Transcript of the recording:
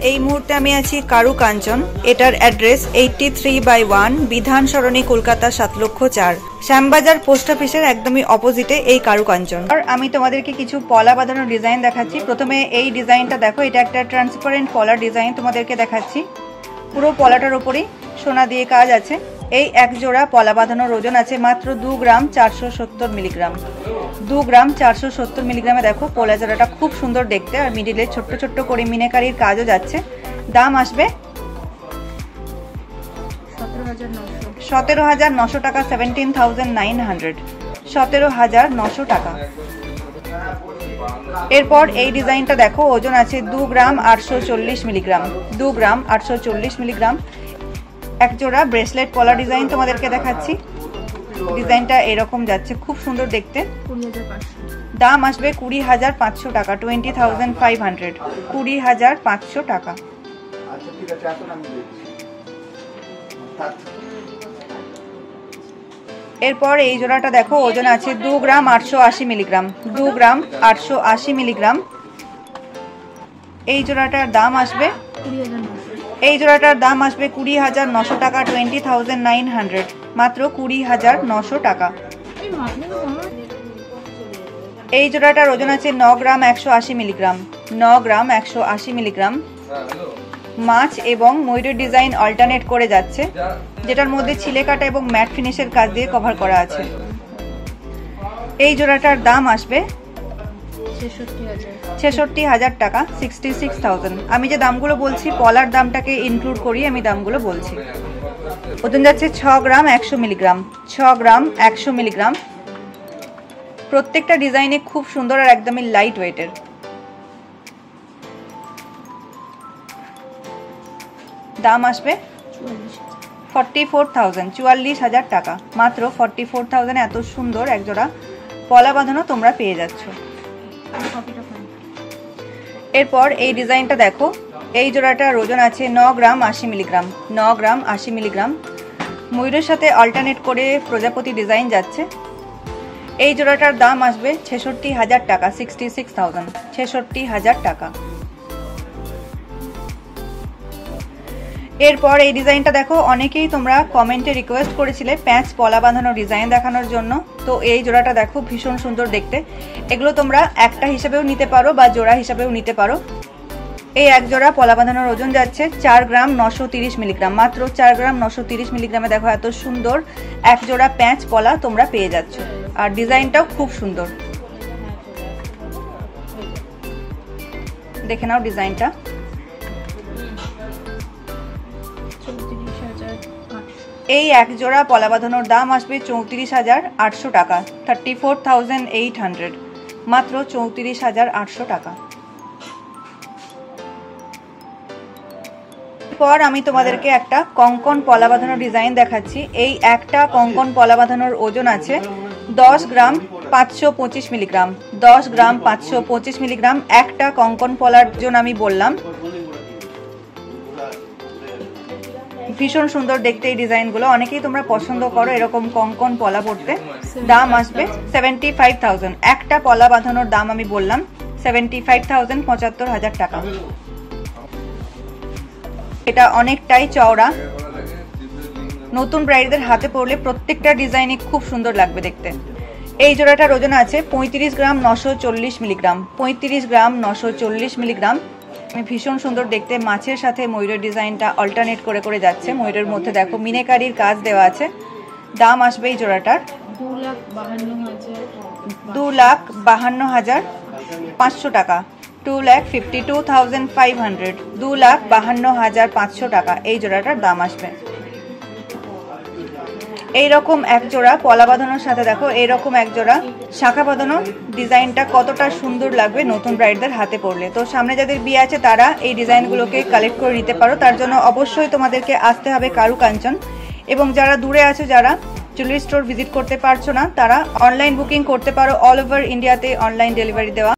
এই মুহূর্তে আমি আছি কারু কাঞ্চন। এটার অ্যাড্রেস 83/1 বিধান সরণি, কলকাতা 7,04,000। শ্যামবাজার পোস্ট অফিসের একদমই অপোজিটে এই কারু কাঞ্চন। আর আমি তোমাদেরকে কিছু পলা বাঁধানোর ডিজাইন দেখাচ্ছি। প্রথমে এই ডিজাইনটা দেখো, এটা একটা ট্রান্সপারেন্ট পলার ডিজাইন তোমাদেরকে দেখাচ্ছি। পুরো পলাটার উপরেই সোনা দিয়ে কাজ আছে। এই এক জোড়া পলা বাঁধানোর ওজন আছে মাত্র 2 গ্রাম 470 মিলিগ্রাম। 2 গ্রাম 470 মিলিগ্রামে দেখো পলা জোড়াটা খুব সুন্দর দেখতে, আর মিডিলে ছোট্ট ছোট্ট করে মিনাকারির কাজও যাচ্ছে। দাম আসবে 17,900 টাকা, 17,900, 17,900 টাকা। এরপর এই ডিজাইনটা দেখো, ওজন আছে 2 গ্রাম 840 মিলিগ্রাম। 2 গ্রাম 840 মিলিগ্রাম। এক জোড়া ব্রেসলেট পলা ডিজাইন তোমাদেরকে দেখাচ্ছি। ডিজাইনটা এরকম যাচ্ছে, খুব সুন্দর দেখতে। দাম আসবে 20,500 টাকা, 20,500, 20,500 টাকা। এরপর এই জোড়াটা দেখো, ওজন আছে 2 গ্রাম 880 মিলিগ্রাম। 2 গ্রাম 880 মিলিগ্রাম। এই জোড়াটার দাম আসবে 20,900 টাকা, 20,900, মাত্র 20,900 টাকা। এই জোড়াটার ওজন আছে 9 গ্রাম 180 মিলিগ্রাম। 9 গ্রাম 180 মিলিগ্রাম। মাছ এবং ময়ূরের ডিজাইন অল্টারনেট করে যাচ্ছে, যেটার মধ্যে ছিলে কাটা এবং ম্যাট ফিনিশের কাজ দিয়ে কভার করা আছে। এই জোড়াটার দাম আসবে 66,000 টাকা, 66,000। আমি যে দামগুলো বলছি পলার দামটাকে ইনক্লুড করি আমি দামগুলো বলছি। ওজন যাচ্ছে 6 গ্রাম 100 মিলিগ্রাম। 6 গ্রাম 100 মিলিগ্রাম। প্রত্যেকটা ডিজাইনে খুব সুন্দর আর একদমই লাইট ওয়েটের। দাম আসবে 44,000, 44,000 টাকা, মাত্র 44,000। এত সুন্দর একজোড়া পলা বাঁধানো তোমরা পেয়ে যাচ্ছ। এরপর এই ডিজাইনটা দেখো, এই জোড়াটার ওজন আছে 9 গ্রাম 80 মিলিগ্রাম। 9 গ্রাম 80 মিলিগ্রাম। ময়ূরের সাথে অল্টারনেট করে প্রজাপতি ডিজাইন যাচ্ছে। এই জোড়াটার দাম আসবে 66,000 টাকা, 66,000, 66,000 টাকা। এরপর এই ডিজাইনটা দেখো, অনেকেই তোমরা কমেন্টে রিকোয়েস্ট করেছিলে প্যাঁচ পলা বাঁধানো ডিজাইন দেখানোর জন্য। তো এই জোড়াটা দেখো, ভীষণ সুন্দর দেখতে। এগুলো তোমরা একটা হিসাবেও নিতে পারো বা জোড়া হিসাবেও নিতে পারো। এই এক জোড়া পলা বাঁধানোর ওজন যাচ্ছে 4 গ্রাম 930 মিলিগ্রাম। মাত্র 4 গ্রাম 930 মিলিগ্রামে দেখো এত সুন্দর এক জোড়া প্যাঁচ পলা তোমরা পেয়ে যাচ্ছ। আর ডিজাইনটাও খুব সুন্দর, দেখে নাও ডিজাইনটা। এই এক জোড়া পলা বাঁধানোর দাম আসবে 34,800 টাকা, 34,800, মাত্র 34,800 টাকা। এরপর আমি তোমাদেরকে একটা কঙ্কন পলা বাঁধানোর ডিজাইন দেখাচ্ছি। এই একটা কঙ্কন পলা বাঁধানোর ওজন আছে 10 গ্রাম 525 মিলিগ্রাম। 10 গ্রাম 525 মিলিগ্রাম একটা কঙ্কন পলার জন্য আমি বললাম। ভীষণ সুন্দর দেখতে এই ডিজাইনগুলো, অনেকেই তোমরা পছন্দ করো এরকম কঙ্কন পলা পড়তে। দাম আসবে 75,000। একটা পলা বাঁধানোর দাম আমি বললাম 75,000, 75,000 টাকা। এটা অনেকটাই চওড়া, নতুন ব্রাইডদের হাতে পরলে প্রত্যেকটা ডিজাইনে খুব সুন্দর লাগবে দেখতে। এই জোড়াটার ওজন আছে 35 গ্রাম 940 মিলিগ্রাম। 35 গ্রাম 940 মিলিগ্রাম। ভীষণ সুন্দর দেখতে, মাছের সাথে ময়ূরের ডিজাইনটা অল্টারনেট করে করে যাচ্ছে। ময়ূরের মধ্যে দেখো মিনাকারির কাজ দেওয়া আছে। দাম আসবে এই জোড়াটার 2,52,500 টাকা, 2,52,500, 2,52,500 টাকা এই জোড়াটার দাম আসবে। এইরকম এক জোড়া পলা বাঁধানোর সাথে দেখো এইরকম এক জোড়া শাখা বাঁধানো ডিজাইনটা কতটা সুন্দর লাগবে নতুন ব্রাইডদের হাতে পরলে। তো সামনে যাদের বিয়ে আছে তারা এই ডিজাইনগুলোকে কালেক্ট করে নিতে পারো। তার জন্য অবশ্যই তোমাদেরকে আসতে হবে কারু কাঞ্চন। এবং যারা দূরে আছে, যারা জুয়েলারি স্টোর ভিজিট করতে পারছো না, তারা অনলাইন বুকিং করতে পারো। অল ওভার ইন্ডিয়াতে অনলাইন ডেলিভারি দেওয়া।